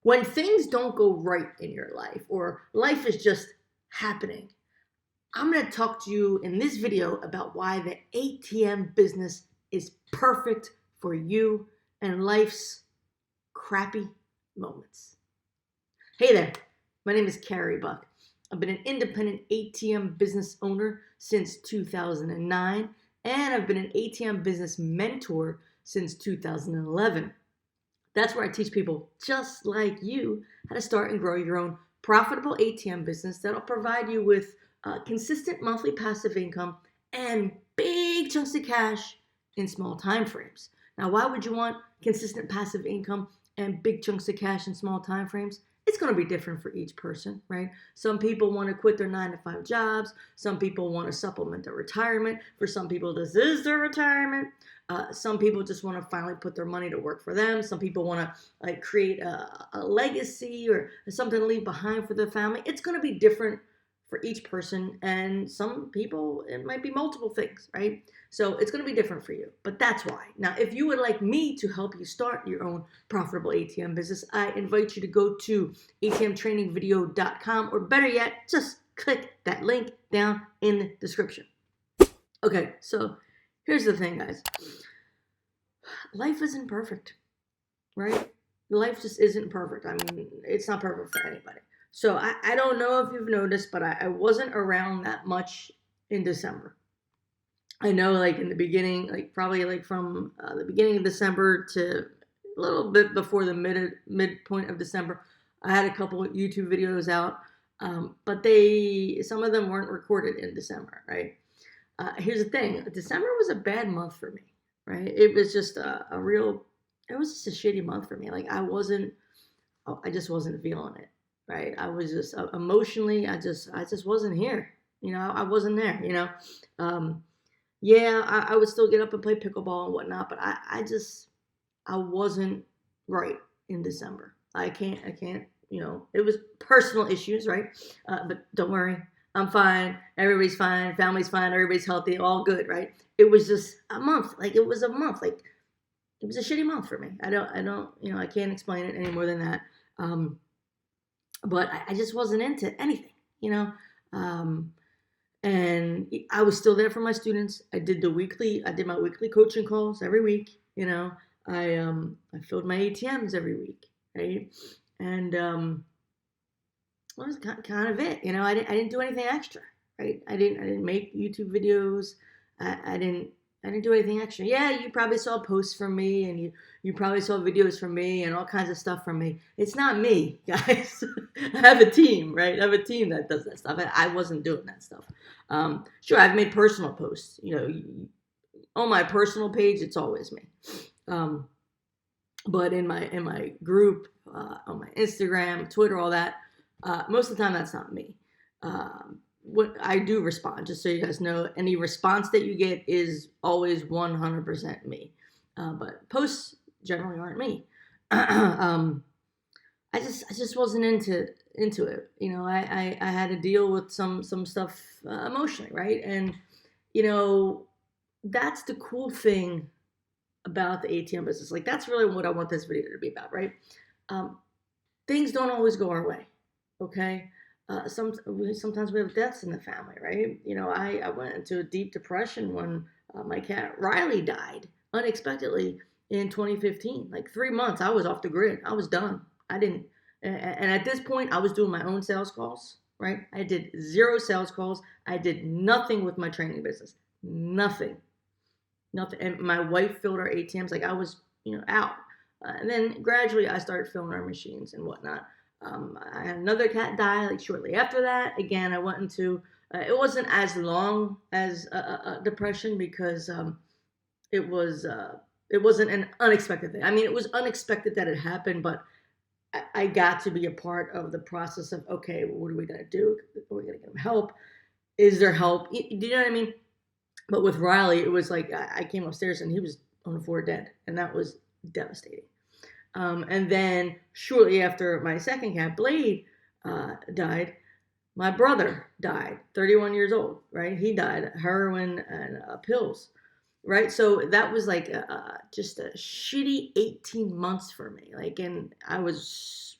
When things don't go right in your life or life is just happening, I'm going to talk to you in this video about why the ATM business is perfect for you and life's crappy moments. Hey there, my name is Carey Buck. I've been an independent ATM business owner since 2009, and I've been an ATM business mentor since 2011. That's where I teach people just like you how to start and grow your own profitable ATM business that'll provide you with consistent monthly passive income and big chunks of cash in small time frames. Now, why would you want consistent passive income and big chunks of cash in small time frames? It's going to be different for each person, right? Some people want to quit their 9-to-5 jobs. Some people want to supplement their retirement. For some people, this is their retirement. Some people just want to finally put their money to work for them. Some people want to create a legacy or something to leave behind for their family. It's going to be different for each person, and some people, it might be multiple things, right? So it's going to be different for you, but that's why. Now, if you would like me to help you start your own profitable ATM business, I invite you to go to atmtrainingvideo.com, or better yet, just click that link down in the description. Okay, so here's the thing, guys. Life isn't perfect, right? Life just isn't perfect. I mean, it's not perfect for anybody. So I don't know if you've noticed, but I wasn't around that much in December. I know, like in the beginning, like probably like from the beginning of December to a little bit before the midpoint of December, I had a couple of YouTube videos out, but some of them weren't recorded in December, right? Here's the thing: December was a bad month for me, right? It was just it was just a shitty month for me. Like I just wasn't feeling it. Right. I was just emotionally, I just wasn't here. I wasn't there, Yeah, I would still get up and play pickleball and whatnot, but I wasn't right in December. I can't, it was personal issues, right? But don't worry, I'm fine. Everybody's fine. Family's fine. Everybody's healthy. All good, right? It was just a month. Like it was a month. Like it was a shitty month for me. I don't, I can't explain it any more than that. But I just wasn't into anything, and I was still there for my students. I did my weekly coaching calls every week. I filled my ATMs every week, right? And that was kind of it. I didn't do anything extra, right? I didn't make YouTube videos. I didn't do anything extra. Yeah, you probably saw posts from me, and you probably saw videos from me and all kinds of stuff from me. It's not me, guys. I have a team, right? I have a team that does that stuff. I wasn't doing that stuff. Sure, I've made personal posts. On my personal page, it's always me. But in my group, on my Instagram, Twitter, all that, most of the time that's not me. What I do respond, just so you guys know, any response that you get is always 100% me. But posts generally aren't me. I just wasn't into it. I had to deal with some stuff emotionally, right? And that's the cool thing about the ATM business. Like that's really what I want this video to be about, right? Things don't always go our way, okay? Sometimes we have deaths in the family, right? I went into a deep depression when my cat Riley died unexpectedly in 2015. Like 3 months, I was off the grid. I was done. And at this point, I was doing my own sales calls, right? I did 0 sales calls. I did nothing with my training business. Nothing. And my wife filled our ATMs. Like I was, out. And then gradually I started filling our machines and whatnot. I had another cat die like shortly after that. Again, I went into, it wasn't as long as depression because it wasn't an unexpected thing. I mean, it was unexpected that it happened, but I got to be a part of the process of, okay, well, what are we going to do? Are we going to get him help? Is there help? Do you know what I mean? But with Riley, it was like I came upstairs and he was on the floor dead, and that was devastating. And then shortly after my second cat, Blade, died, my brother died, 31 years old, right? He died, heroin and pills, right? So that was like just a shitty 18 months for me. Like, and I was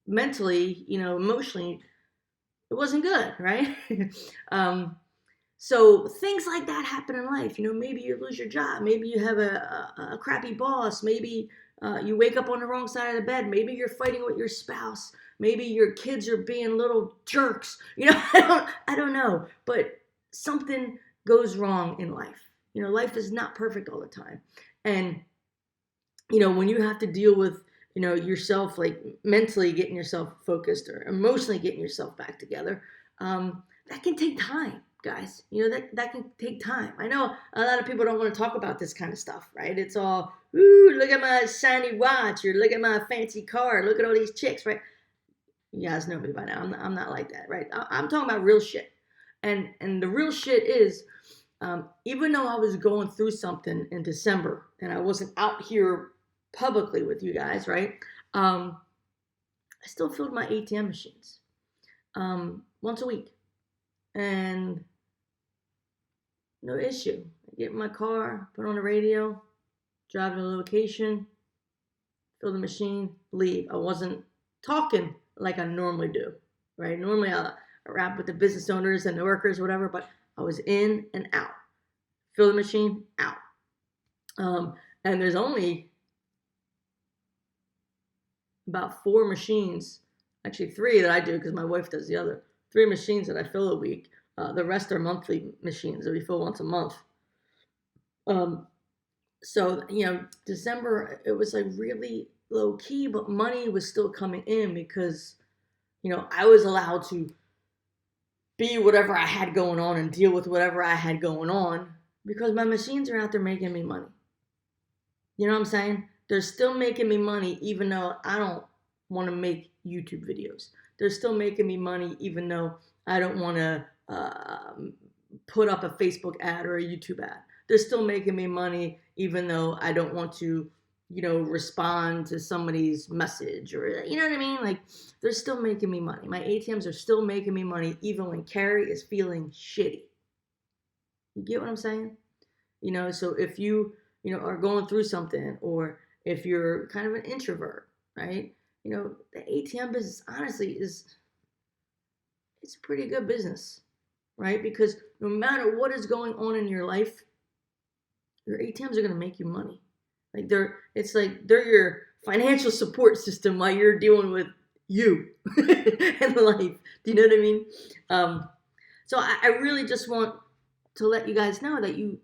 mentally, emotionally, it wasn't good, right? So things like that happen in life. Maybe you lose your job. Maybe you have a crappy boss. Maybe you wake up on the wrong side of the bed. Maybe you're fighting with your spouse. Maybe your kids are being little jerks. I don't know. But something goes wrong in life. Life is not perfect all the time. And when you have to deal with yourself, like mentally getting yourself focused or emotionally getting yourself back together, that can take time, guys. That can take time. I know a lot of people don't want to talk about this kind of stuff, right? It's all, ooh, look at my shiny watch, or look at my fancy car, look at all these chicks, right? You guys know me by now. I'm not like that, right? I'm talking about real shit. And the real shit is, even though I was going through something in December and I wasn't out here publicly with you guys, right? I still filled my ATM machines once a week, and no issue. I get in my car, put on the radio, drive to the location, fill the machine, leave. I wasn't talking like I normally do, right? Normally I rap with the business owners and the workers, whatever, but I was in and out. Fill the machine, out. And there's only about 4 machines, actually 3 that I do because my wife does the other. 3 machines that I fill a week. The rest are monthly machines that we fill once a month. So, December, it was like really low key, but money was still coming in because, I was allowed to be whatever I had going on and deal with whatever I had going on because my machines are out there making me money. You know what I'm saying? They're still making me money even though I don't want to make YouTube videos. They're still making me money even though I don't want to put up a Facebook ad or a YouTube ad. They're still making me money even though I don't want to, respond to somebody's message or, you know what I mean? Like, they're still making me money. My ATMs are still making me money even when Carey is feeling shitty. You get what I'm saying? So if you, are going through something, or if you're kind of an introvert, right? The ATM business, honestly, it's a pretty good business, right? Because no matter what is going on in your life, your ATMs are going to make you money. Like they're your financial support system while you're dealing with you and life. Do you know what I mean? So I really just want to let you guys know that you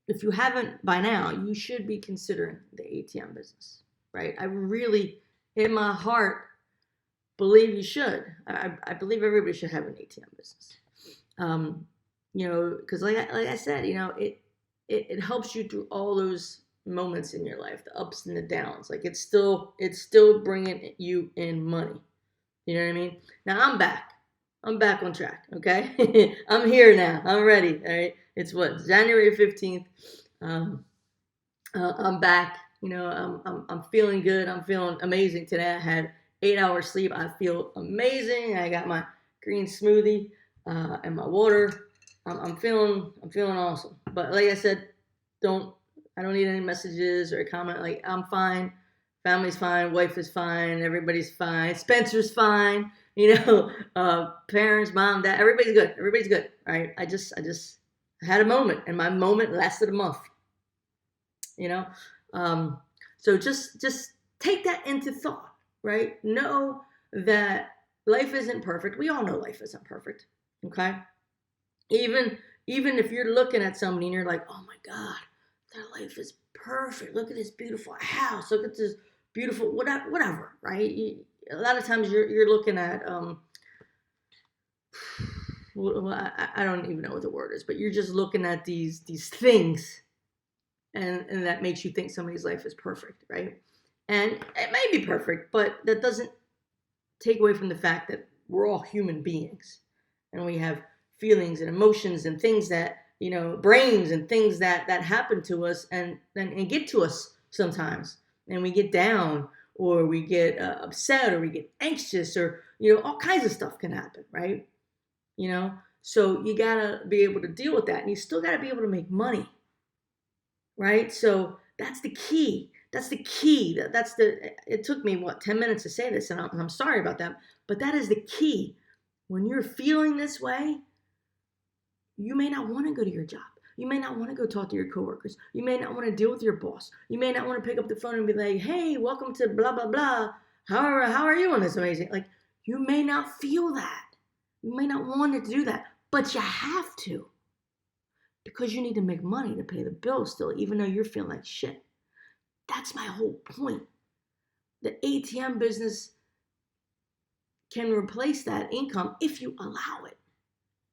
if you haven't by now, you should be considering the ATM business, right? I really, in my heart, believe you should. I believe everybody should have an ATM business. Because like I said, it helps you through all those moments in your life, the ups and the downs. Like it's still bringing you in money. You know what I mean? Now I'm back on track. Okay, I'm here now. I'm ready. All right. It's January 15th. I'm back. I'm feeling good. I'm feeling amazing today. I had 8 hours sleep. I feel amazing. I got my green smoothie and my water. I'm feeling awesome. But like I said, I don't need any messages or a comment. Like, I'm fine. Family's fine. Wife is fine. Everybody's fine. Spencer's fine. Parents, mom, dad, everybody's good. Everybody's good. All right. I just had a moment, and my moment lasted a month. So just take that into thought, right? Know that life isn't perfect. We all know life isn't perfect. Okay. Even if you're looking at somebody and you're like, oh my God, their life is perfect. Look at this beautiful house. Look at this beautiful, whatever, right? A lot of times you're looking at, I don't even know what the word is, but you're just looking at these things, and that makes you think somebody's life is perfect, right? And it may be perfect, but that doesn't take away from the fact that we're all human beings, and we have feelings and emotions and things that, brains and things that happen to us and get to us sometimes. And we get down, or we get upset, or we get anxious, or, all kinds of stuff can happen, right? So you gotta be able to deal with that, and you still gotta be able to make money, right? So that's the key. That's the key. It took me, 10 minutes to say this, and I'm sorry about that, but that is the key. When you're feeling this way, you may not want to go to your job. You may not want to go talk to your coworkers. You may not want to deal with your boss. You may not want to pick up the phone and be like, hey, welcome to blah, blah, blah. How are you on this amazing? Like, you may not feel that. You may not want to do that, but you have to, because you need to make money to pay the bills still, even though you're feeling like shit. That's my whole point. The ATM business can replace that income if you allow it,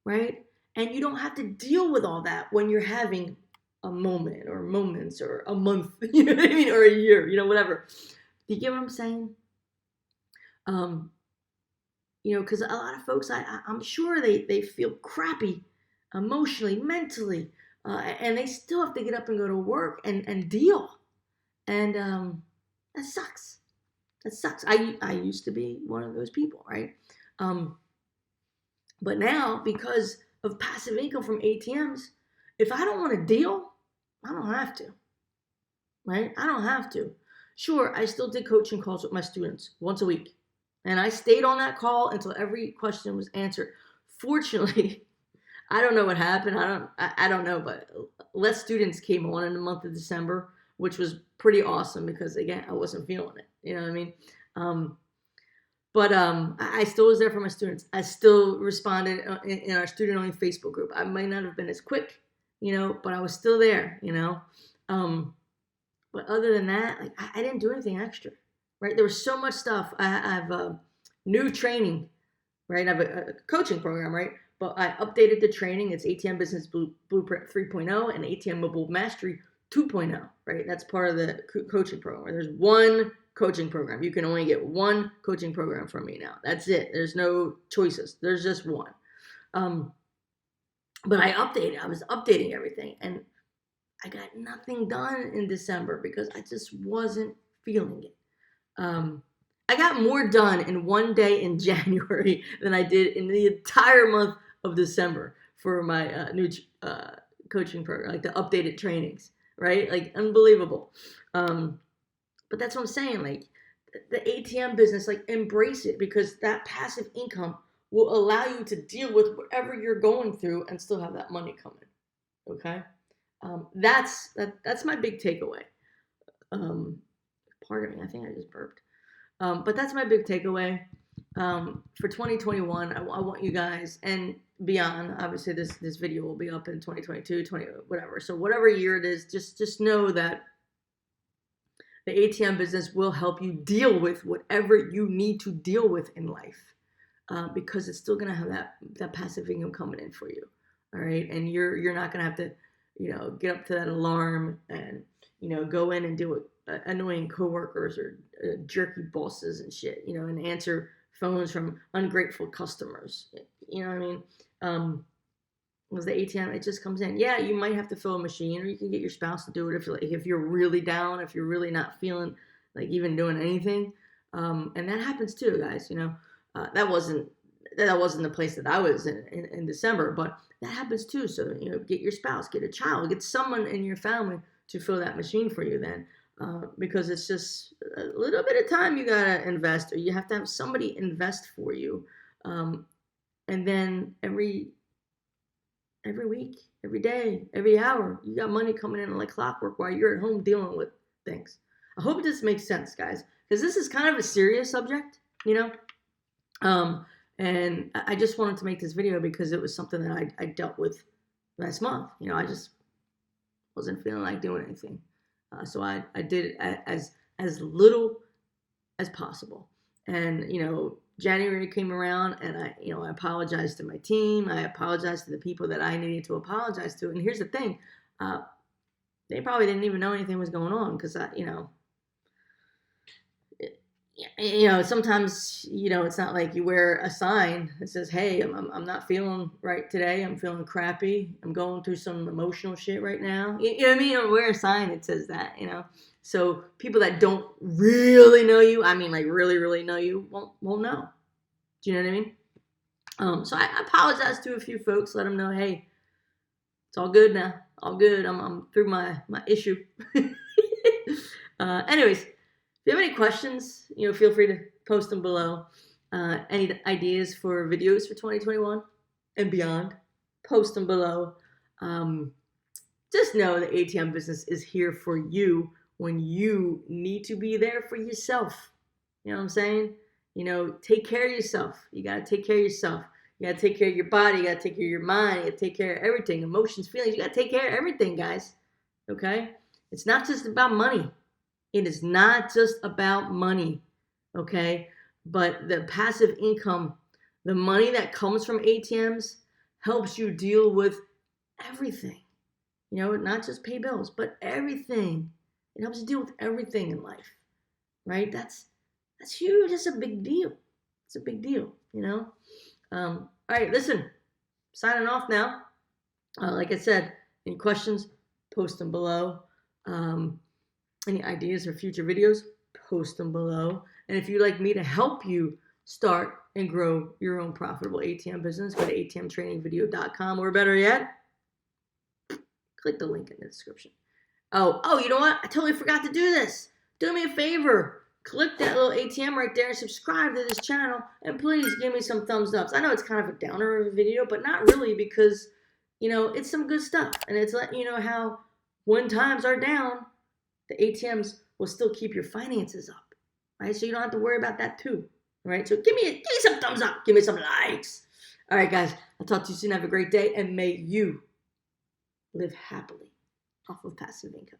right? And you don't have to deal with all that when you're having a moment or moments or a month, you know what I mean? Or a year, whatever. Do you get what I'm saying? Because a lot of folks, I'm sure they feel crappy emotionally, mentally, and they still have to get up and go to work and deal. And that sucks. That sucks. I used to be one of those people, right? But now, because of passive income from ATMs, if I don't want to deal, I don't have to, right? I don't have to. Sure, I still did coaching calls with my students once a week, and I stayed on that call until every question was answered. Fortunately, I don't know what happened. I don't know, but less students came on in the month of December, which was pretty awesome because, again, I wasn't feeling it. You know what I mean? But I still was there for my students. I still responded in our student-only Facebook group. I might not have been as quick, but I was still there, But other than that, like I didn't do anything extra, right? There was so much stuff. I have new training, right? I have a coaching program, right? But I updated the training. It's ATM Business Blueprint 3.0 and ATM Mobile Mastery 2.0, right? That's part of the coaching program. Where there's one coaching program. You can only get one coaching program from me now. That's it. There's no choices. There's just one. But I was updating everything, and I got nothing done in December because I just wasn't feeling it. I got more done in one day in January than I did in the entire month of December for my new coaching program, like the updated trainings, right? Like, unbelievable. But that's what I'm saying. Like, the ATM business, like, embrace it, because that passive income will allow you to deal with whatever you're going through and still have that money coming. Okay? That's my big takeaway. Pardon me, I think I just burped. But that's my big takeaway. For 2021, I want you guys, and beyond, obviously this video will be up in 2022, whatever. So whatever year it is, just know that the ATM business will help you deal with whatever you need to deal with in life, because it's still gonna have that passive income coming in for you. All right, and you're not gonna have to, get up to that alarm and go in and deal with annoying coworkers or jerky bosses and shit, and answer phones from ungrateful customers. You know what I mean? Because the ATM, it just comes in. Yeah, you might have to fill a machine, or you can get your spouse to do it if you're really down, if you're really not feeling like even doing anything. And that happens too, guys. That wasn't the place that I was in December, but that happens too. So get your spouse, get a child, get someone in your family to fill that machine for you then. Because it's just a little bit of time you gotta invest, or you have to have somebody invest for you. And then every week, every day, every hour, you got money coming in like clockwork while you're at home dealing with things. I hope this makes sense, guys, because this is kind of a serious subject, and I just wanted to make this video because it was something that I dealt with last month. I just wasn't feeling like doing anything. So I did it as little as possible. And, January came around, and I apologized to my team. I apologized to the people that I needed to apologize to. And here's the thing. They probably didn't even know anything was going on, because sometimes, it's not like you wear a sign that says, hey, I'm not feeling right today. I'm feeling crappy. I'm going through some emotional shit right now. You know what I mean? Or wear a sign that says that, So people that don't really know you, I mean, like really, really know you, won't know. Do you know what I mean? So I apologize to a few folks, let them know, hey, it's all good now. All good. I'm through my issue. Anyways, if you have any questions, feel free to post them below. Any ideas for videos for 2021 and beyond, post them below. Just know that ATM Business is here for you when you need to be there for yourself. You know what I'm saying? Take care of yourself. You got to take care of yourself. You got to take care of your body. You got to take care of your mind. You got to take care of everything. Emotions, feelings. You got to take care of everything, guys. Okay? It's not just about money. It is not just about money. Okay? But the passive income, the money that comes from ATMs helps you deal with everything. Not just pay bills, but everything. It helps you deal with everything in life. Right? That's huge. That's a big deal. It's a big deal, All right, listen, signing off now. Like I said, any questions, post them below. Any ideas for future videos, post them below. And if you'd like me to help you start and grow your own profitable ATM business, go to atmtrainingvideo.com, or better yet, click the link in the description. Oh, you know what? I totally forgot to do this. Do me a favor. Click that little ATM right there and subscribe to this channel. And please give me some thumbs ups. I know it's kind of a downer of a video, but not really, because, it's some good stuff. And it's letting you know how when times are down, the ATMs will still keep your finances up. Right? So you don't have to worry about that too. All right? So give me some thumbs up. Give me some likes. All right, guys. I'll talk to you soon. Have a great day. And may you live happily off of passive income.